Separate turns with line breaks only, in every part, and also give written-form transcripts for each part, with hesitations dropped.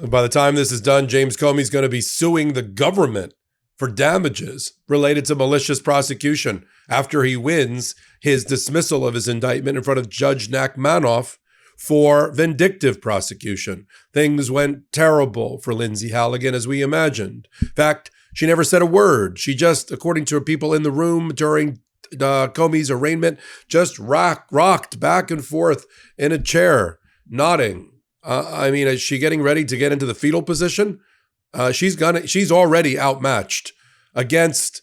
By the time this is done, James Comey's going to be suing the government for damages related to malicious prosecution after he wins his dismissal of his indictment in front of Judge Nachmanoff for vindictive prosecution. Things went terrible for Lindsay Halligan, as we imagined. In fact, she never said a word. She just, according to people in the room during Comey's arraignment, just rocked back and forth in a chair, nodding. Is she getting ready to get into the fetal position? She's already outmatched against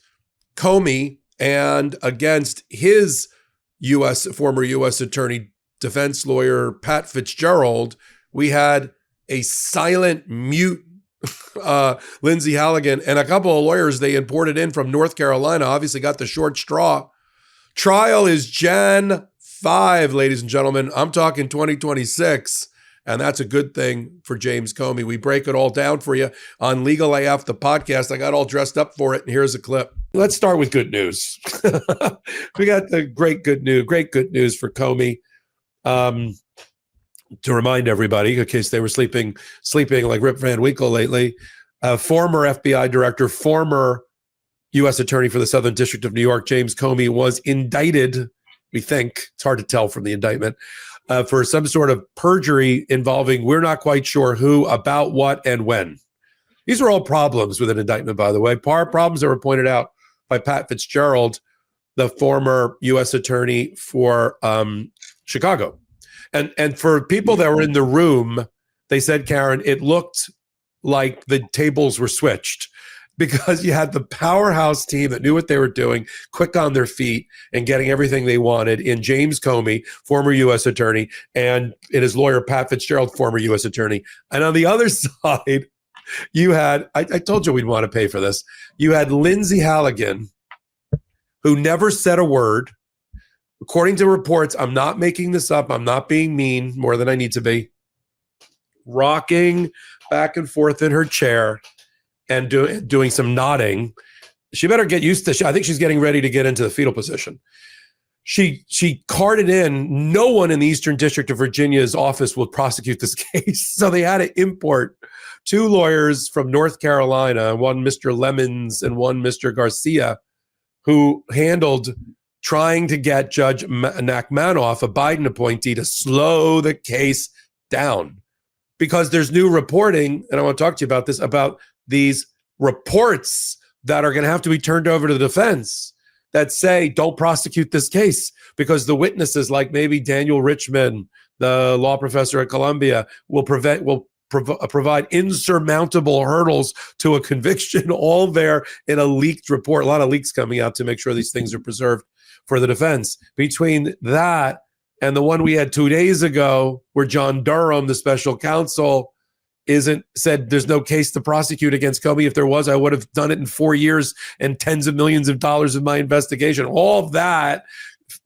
Comey and against his former U.S. attorney, defense lawyer Pat Fitzgerald. We had a silent, mute Lindsay Halligan and a couple of lawyers they imported in from North Carolina. Obviously got the short straw. Trial is Jan 5, ladies and gentlemen. I'm talking 2026. And that's a good thing for James Comey. We break it all down for you on Legal AF, the podcast. I got all dressed up for it, and here's a clip. Let's start with good news. We got the great good news for Comey. To remind everybody, in case they were sleeping like Rip Van Winkle lately, former FBI director, former U.S. attorney for the Southern District of New York, James Comey, was indicted, we think, it's hard to tell from the indictment, for some sort of perjury involving, we're not quite sure who, about what, and when. These are all problems with an indictment, by the way. Problems that were pointed out by Pat Fitzgerald, the former U.S. attorney for Chicago. And for people that were in the room, they said, Karen, it looked like the tables were switched, because you had the powerhouse team that knew what they were doing, quick on their feet and getting everything they wanted in James Comey, former U.S. attorney, and in his lawyer, Pat Fitzgerald, former U.S. attorney. And on the other side, you had, I told you we'd want to pay for this, you had Lindsay Halligan, who never said a word. According to reports, I'm not making this up, I'm not being mean more than I need to be, rocking back and forth in her chair and doing some nodding. She better get used to, I think she's getting ready to get into the fetal position. She carted in, no one in the Eastern District of Virginia's office will prosecute this case. So they had to import two lawyers from North Carolina, one Mr. Lemons and one Mr. Garcia, who handled trying to get Judge Nachmanoff, a Biden appointee, to slow the case down. Because there's new reporting, and I want to talk to you about this, about these reports that are going to have to be turned over to the defense that say, don't prosecute this case, because the witnesses, like maybe Daniel Richman, the law professor at Columbia, will provide insurmountable hurdles to a conviction, all there in a leaked report. A lot of leaks coming out to make sure these things are preserved for the defense. Between that and the one we had 2 days ago, where John Durham, the special counsel, said there's no case to prosecute against Comey. If there was, I would have done it in 4 years and tens of millions of dollars of my investigation. All of that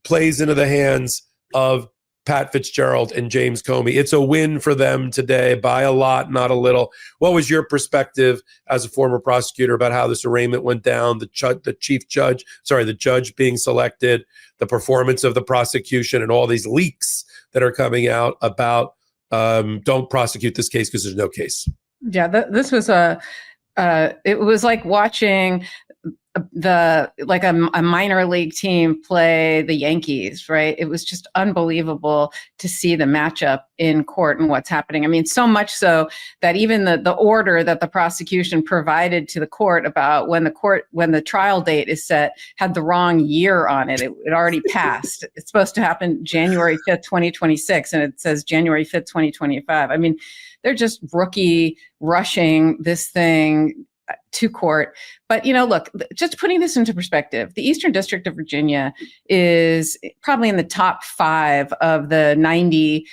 plays into the hands of Pat Fitzgerald and James Comey. It's a win for them today by a lot, not a little. What was your perspective as a former prosecutor about how this arraignment went down, the judge being selected, the performance of the prosecution, and all these leaks that are coming out about don't prosecute this case because there's no case?
Yeah, this was it was like watching a minor league team play the Yankees, right? It was just unbelievable to see the matchup in court and what's happening. I mean, so much so that even the order that the prosecution provided to the court about when the trial date is set had the wrong year on it. It already passed. It's supposed to happen January 5th, 2026, and it says January 5th, 2025. I mean, they're just rookie rushing this thing to court. But, look, just putting this into perspective, the Eastern District of Virginia is probably in the top 5 of the 90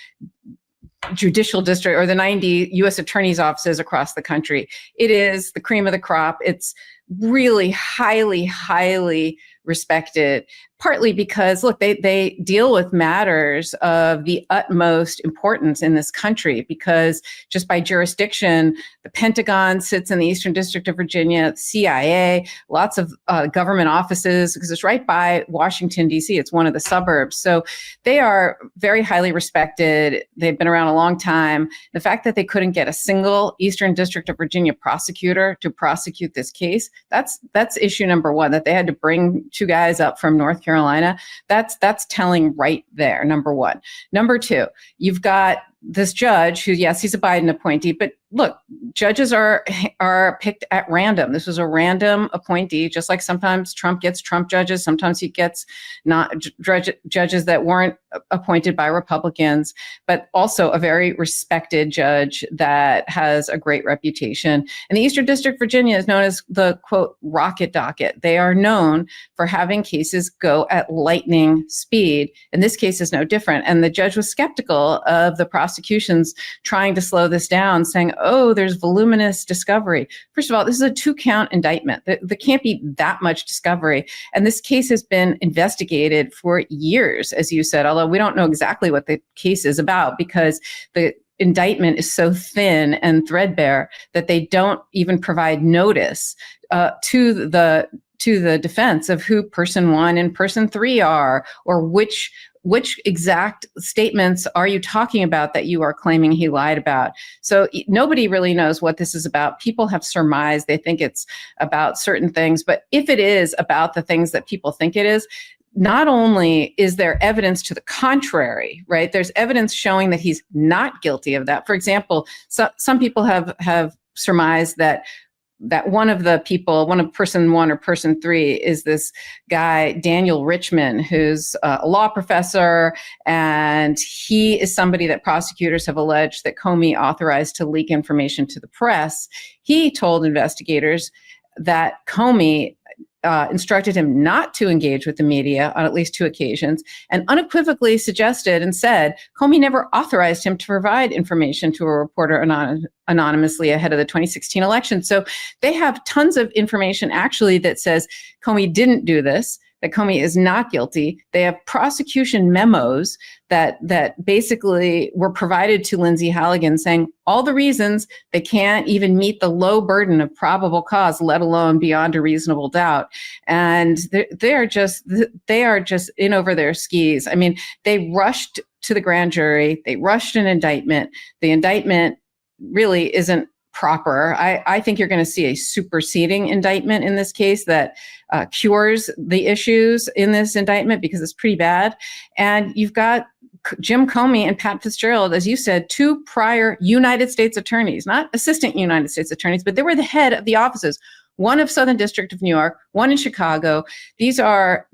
judicial district or the 90 U.S. attorney's offices across the country. It is the cream of the crop. It's really highly, highly respected, partly because, look, they deal with matters of the utmost importance in this country, because just by jurisdiction, the Pentagon sits in the Eastern District of Virginia, the CIA, lots of government offices, because it's right by Washington, D.C. It's one of the suburbs. So they are very highly respected. They've been around a long time. The fact that they couldn't get a single Eastern District of Virginia prosecutor to prosecute this case, that's issue number one, that they had to bring two guys up from North Carolina. That's telling right there, number one. Number two, you've got this judge who, yes, he's a Biden appointee, but look, judges are picked at random. This was a random appointee, just like sometimes Trump gets Trump judges. Sometimes he gets not judges that weren't appointed by Republicans, but also a very respected judge that has a great reputation. And the Eastern District of Virginia is known as the, quote, rocket docket. They are known for having cases go at lightning speed. And this case is no different. And the judge was skeptical of the prosecution's trying to slow this down, saying, oh, there's voluminous discovery. First of all, this is a 2-count indictment. There can't be that much discovery. And this case has been investigated for years, as you said, although we don't know exactly what the case is about, because the indictment is so thin and threadbare that they don't even provide notice to the defense of who person 1 and person 3 are, or which exact statements are you talking about that you are claiming he lied about. So nobody really knows what this is about. People have surmised. They think it's about certain things. But if it is about the things that people think it is, not only is there evidence to the contrary, right? There's evidence showing that he's not guilty of that. For example, some people have surmised that one of the people, one of person 1 or person 3, is this guy, Daniel Richman, who's a law professor, and he is somebody that prosecutors have alleged that Comey authorized to leak information to the press. He told investigators that Comey instructed him not to engage with the media on at least 2 occasions, and unequivocally suggested and said Comey never authorized him to provide information to a reporter anonymously ahead of the 2016 election. So they have tons of information actually that says Comey didn't do this, that Comey is not guilty. They have prosecution memos that basically were provided to Lindsay Halligan saying all the reasons they can't even meet the low burden of probable cause, let alone beyond a reasonable doubt. And they are just in over their skis. I mean, they rushed to the grand jury. They rushed an indictment. The indictment really isn't proper. I think you're going to see a superseding indictment in this case that cures the issues in this indictment, because it's pretty bad. And you've got Jim Comey and Pat Fitzgerald, as you said, 2 prior United States attorneys, not assistant United States attorneys, but they were the head of the offices. One of Southern District of New York, one in Chicago. These are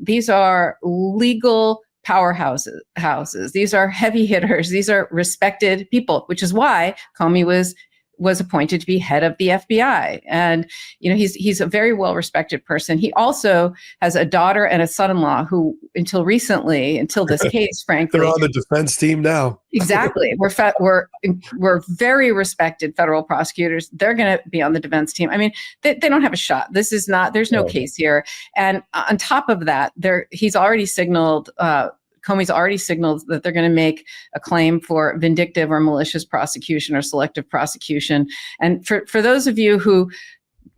legal powerhouses. These are heavy hitters. These are respected people, which is why Comey was appointed to be head of the FBI. And, he's a very well-respected person. He also has a daughter and a son-in-law who, until this case, frankly.
They're on the defense team now.
Exactly. We're very respected federal prosecutors. They're going to be on the defense team. I mean, they don't have a shot. There's no case here. And on top of that, Comey's already signaled that they're going to make a claim for vindictive or malicious prosecution or selective prosecution. And for those of you who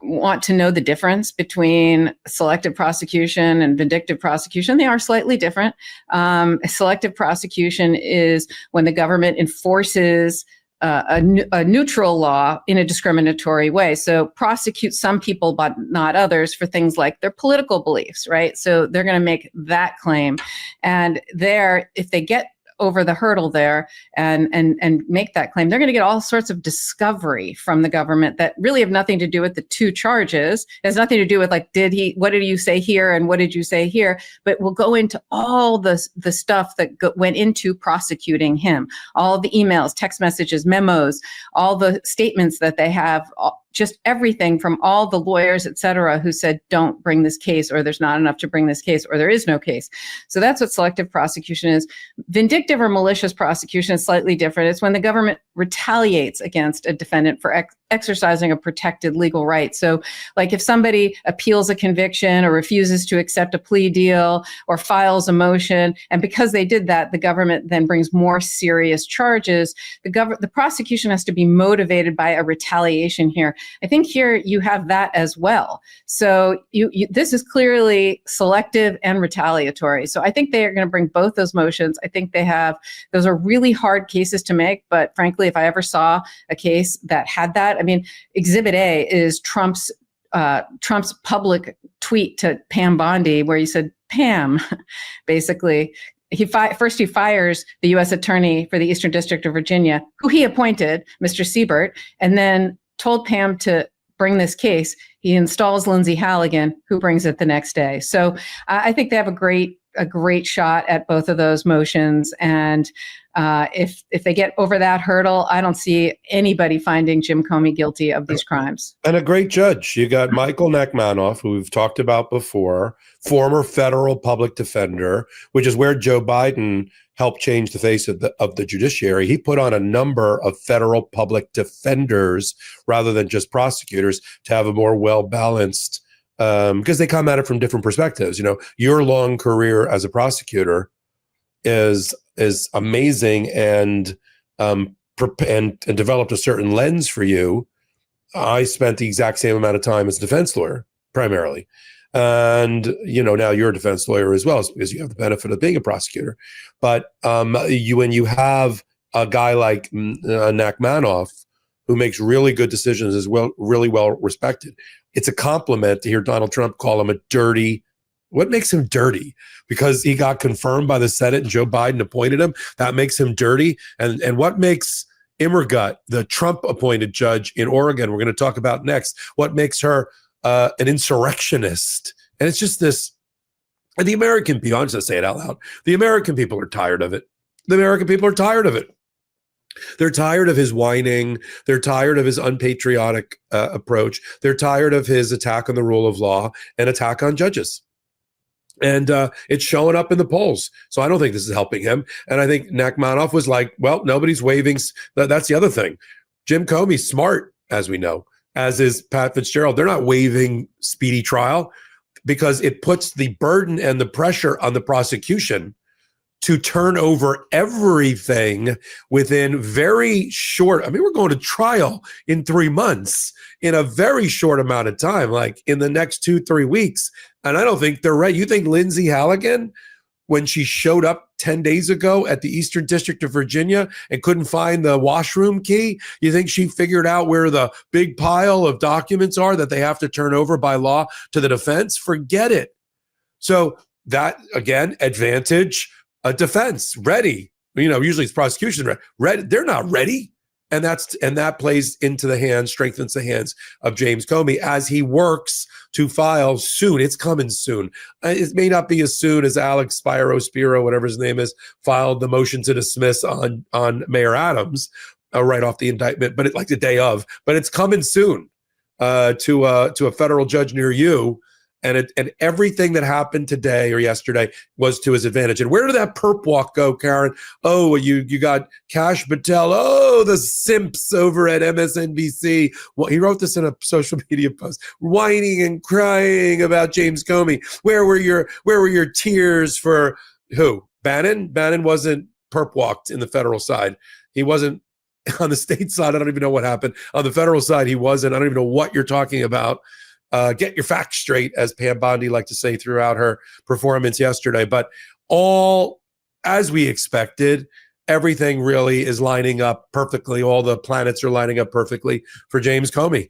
want to know the difference between selective prosecution and vindictive prosecution, they are slightly different. Selective prosecution is when the government enforces a neutral law in a discriminatory way. So prosecute some people, but not others, for things like their political beliefs, right? So they're going to make that claim. And if they get over the hurdle there and make that claim, they're going to get all sorts of discovery from the government that really have nothing to do with the 2 charges. It has nothing to do with what did you say here and what did you say here, but we'll go into all the stuff that went into prosecuting him, all the emails, text messages, memos, all the statements that they have, just everything from all the lawyers, et cetera, who said, don't bring this case, or there's not enough to bring this case, or there is no case. So that's what selective prosecution is. Vindictive or malicious prosecution is slightly different. It's when the government retaliates against a defendant for exercising a protected legal right. So like if somebody appeals a conviction or refuses to accept a plea deal or files a motion, and because they did that, the government then brings more serious charges, the prosecution has to be motivated by a retaliation here. I think here you have that as well. So this is clearly selective and retaliatory. So I think they are going to bring both those motions. I think those are really hard cases to make. But frankly, if I ever saw a case that had that, I mean, Exhibit A is Trump's public tweet to Pam Bondi, where he said, Pam, basically, he fires the U.S. attorney for the Eastern District of Virginia, who he appointed, Mr. Siebert, and then told Pam to bring this case. He installs Lindsay Halligan, who brings it the next day. So I think they have a great shot at both of those motions. And if they get over that hurdle, I don't see anybody finding Jim Comey guilty of these crimes.
And a great judge. You got Michael Nachmanoff, who we've talked about before, former federal public defender, which is where Joe Biden helped change the face of the judiciary. He put on a number of federal public defenders rather than just prosecutors to have a more well-balanced, because they come at it from different perspectives. You know, your long career as a prosecutor is amazing and developed a certain lens for you. I spent the exact same amount of time as a defense lawyer, primarily. And, you know, now you're a defense lawyer as well, because you have the benefit of being a prosecutor. But when you have a guy like Nachmanoff, who makes really good decisions, as well, really well respected, it's a compliment to hear Donald Trump call him a dirty. What makes him dirty? Because he got confirmed by the Senate and Joe Biden appointed him. That makes him dirty. And what makes Immergut, the Trump-appointed judge in Oregon, we're going to talk about next, what makes her an insurrectionist? And it's just this, and the American people, I'm just going to say it out loud, the American people are tired of it. The American people are tired of it. They're tired of his whining. They're tired of his unpatriotic approach. They're tired of his attack on the rule of law and attack on judges. And it's showing up in the polls. So I don't think this is helping him. And I think Nachmanoff was like, well, nobody's waving. That's the other thing. Jim Comey's smart, as we know, as is Pat Fitzgerald. They're not waiving speedy trial because it puts the burden and the pressure on the prosecution to turn over everything within very short. I mean, we're going to trial in 3 months in a very short amount of time, like in the next 2-3 weeks. And I don't think they're right. You think Lindsay Halligan, when she showed up 10 days ago at the Eastern District of Virginia and couldn't find the washroom key, you think she figured out where the big pile of documents are that they have to turn over by law to the defense? Forget it. So that, again, advantage, a defense ready. You know, usually it's prosecution ready. They're not ready. And that plays into the hands, strengthens the hands of James Comey as he works to file soon. It's coming soon. It may not be as soon as Alex Spiro, whatever his name is, filed the motion to dismiss on Mayor Adams right off the indictment, but like the day of. But it's coming soon to a federal judge near you. And everything that happened today or yesterday was to his advantage. And where did that perp walk go, Karen? Oh, you got Kash Patel. Oh, the simps over at MSNBC. Well, he wrote this in a social media post, whining and crying about James Comey. Where were your tears for who? Bannon? Bannon wasn't perp walked in the federal side. He wasn't on the state side. I don't even know what happened. On the federal side, he wasn't. I don't even know what you're talking about. Get your facts straight, as Pam Bondi liked to say throughout her performance yesterday. But all as we expected, everything really is lining up perfectly. All the planets are lining up perfectly for James Comey.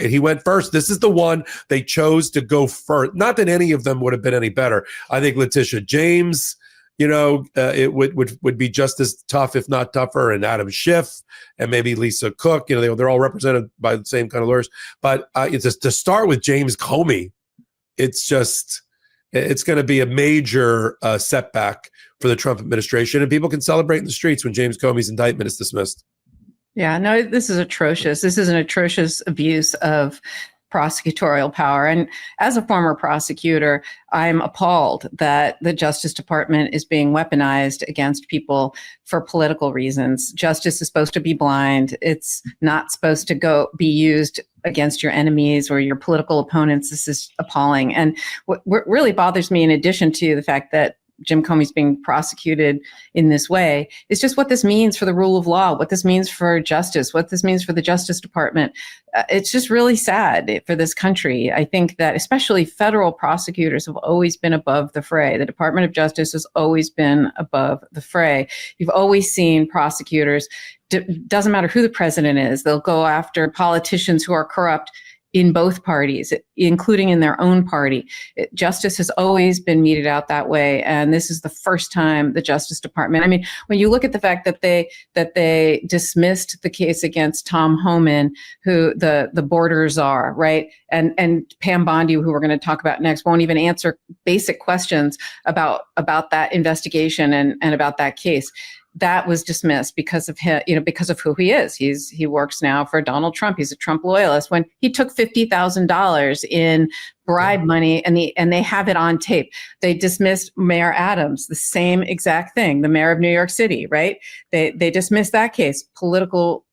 He went first. This is the one they chose to go first. Not that any of them would have been any better. I think Letitia James, it would be just as tough, if not tougher, and Adam Schiff and maybe Lisa Cook. They're all represented by the same kind of lawyers. But it's just to start with James Comey, it's going to be a major setback for the Trump administration, and people can celebrate in the streets when James Comey's indictment is dismissed.
Yeah, no, this is atrocious. This is an atrocious abuse of prosecutorial power. And as a former prosecutor, I'm appalled that the Justice Department is being weaponized against people for political reasons. Justice is supposed to be blind. It's not supposed to be used against your enemies or your political opponents. This is appalling. And what really bothers me, in addition to the fact that Jim Comey's being prosecuted in this way, is just what this means for the rule of law, what this means for justice, what this means for the Justice Department. It's just really sad for this country. I think that especially federal prosecutors have always been above the fray. The Department of Justice has always been above the fray. You've always seen prosecutors, doesn't matter who the president is, they'll go after politicians who are corrupt in both parties, including in their own party. Justice has always been meted out that way, and this is the first time the Justice Department. I mean, when you look at the fact that they dismissed the case against Tom Homan, who the border czar, right, and Pam Bondi, who we're going to talk about next, won't even answer basic questions about that investigation and about that case. That was dismissed because of him, because of who he is. He works now for Donald Trump. He's a Trump loyalist. When he took $50,000 in bribe money, and they have it on tape. They dismissed Mayor Adams, the same exact thing, the mayor of New York City, right? They dismissed that case, political.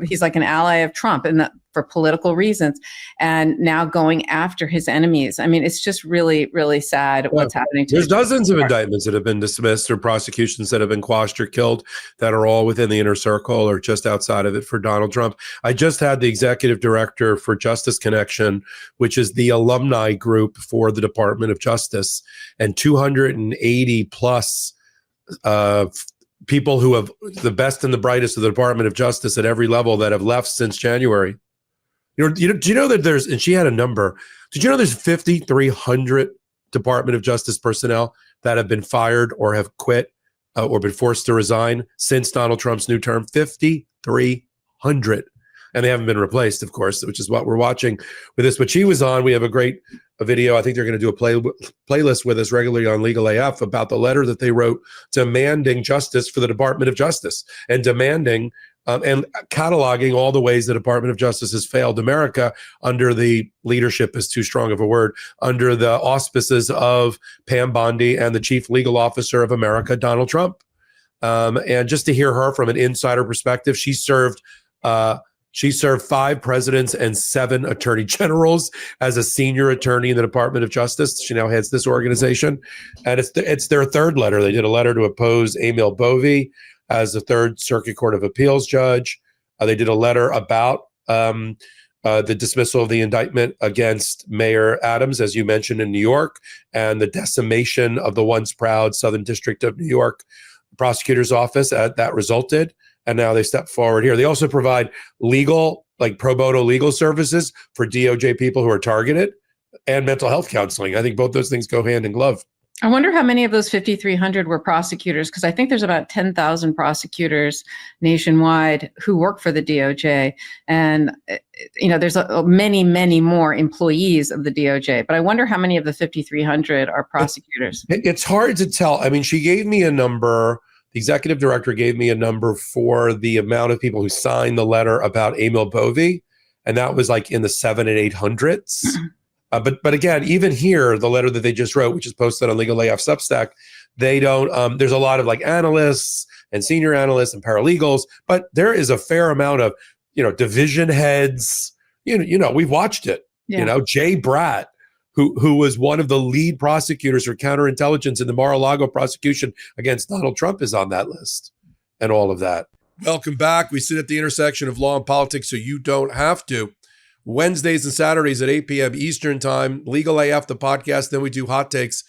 He's like an ally of Trump for political reasons, and now going after his enemies. I mean, it's just really, really sad what's happening to.
There's dozens of indictments that have been dismissed, or prosecutions that have been quashed or killed, that are all within the inner circle or just outside of it for Donald Trump. I just had the executive director for Justice Connection, which is the alumni group for the Department of Justice, and 280 plus people who have the best and the brightest of the Department of Justice at every level that have left since January. Do you know that and she had a number, did you know there's 5,300 Department of Justice personnel that have been fired or have quit or been forced to resign since Donald Trump's new term? 5,300. And they haven't been replaced, of course, which is what we're watching with this. But she was on. We have a great video. I think they're going to do a playlist with us regularly on Legal AF about the letter that they wrote demanding justice for the Department of Justice, and demanding and cataloging all the ways the Department of Justice has failed America under the leadership, is too strong of a word, under the auspices of Pam Bondi and the chief legal officer of America, Donald Trump. And just to hear her from an insider perspective, she served 5 presidents and 7 attorney generals as a senior attorney in the Department of Justice. She now heads this organization, and it's their third letter. They did a letter to oppose Emil Bovee as the Third Circuit Court of Appeals judge. They did a letter about the dismissal of the indictment against Mayor Adams, as you mentioned, in New York, and the decimation of the once proud Southern District of New York prosecutor's office that resulted. And now they step forward here. They also provide legal, like pro bono legal services for DOJ people who are targeted, and mental health counseling. I think both those things go hand in glove.
I wonder how many of those 5,300 were prosecutors, because I think there's about 10,000 prosecutors nationwide who work for the DOJ. And, there's many, many more employees of the DOJ. But I wonder how many of the 5,300 are prosecutors.
It's hard to tell. I mean, she gave me a number. The executive director gave me a number for the amount of people who signed the letter about Emil Bovee, and that was like in the 700 and 800s. But again, even here, the letter that they just wrote, which is posted on Legal AF Substack, they don't. There's a lot of like analysts and senior analysts and paralegals, but there is a fair amount of division heads. We've watched it.
Yeah.
Jay Bratt, who was one of the lead prosecutors for counterintelligence in the Mar-a-Lago prosecution against Donald Trump, is on that list, and all of that. Welcome back. We sit at the intersection of law and politics so you don't have to. Wednesdays and Saturdays at 8 p.m. Eastern time, Legal AF, the podcast. Then we do hot takes.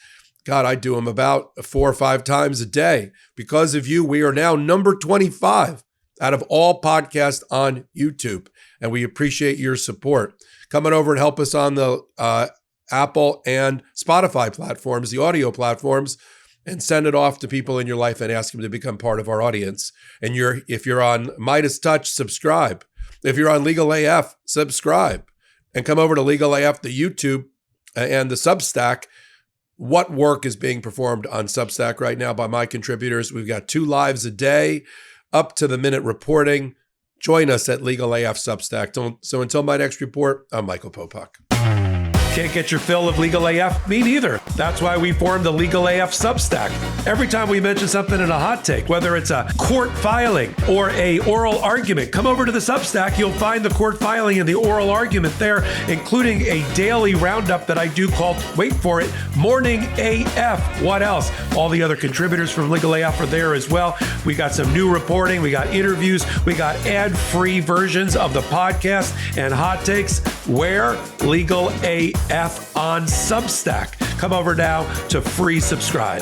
God, I do them about 4 or 5 times a day. Because of you, we are now number 25 out of all podcasts on YouTube, and we appreciate your support. Coming over and help us on the Apple and Spotify platforms, the audio platforms, and send it off to people in your life and ask them to become part of our audience. And if you're on Midas Touch, subscribe. If you're on Legal AF, subscribe. And come over to Legal AF, the YouTube and the Substack. What work is being performed on Substack right now by my contributors? We've got 2 lives a day, up to the minute reporting, Join us at Legal AF Substack. So until my next report, I'm Michael Popak. Can't get your fill of Legal AF? Me neither. That's why we formed the Legal AF Substack. Every time we mention something in a hot take, whether it's a court filing or a oral argument, come over to the Substack. You'll find the court filing and the oral argument there, including a daily roundup that I do called, wait for it, Morning AF. What else? All the other contributors from Legal AF are there as well. We got some new reporting. We got interviews. We got ad-free versions of the podcast and hot takes. Where? Legal AF on Substack. Come over now to free subscribe.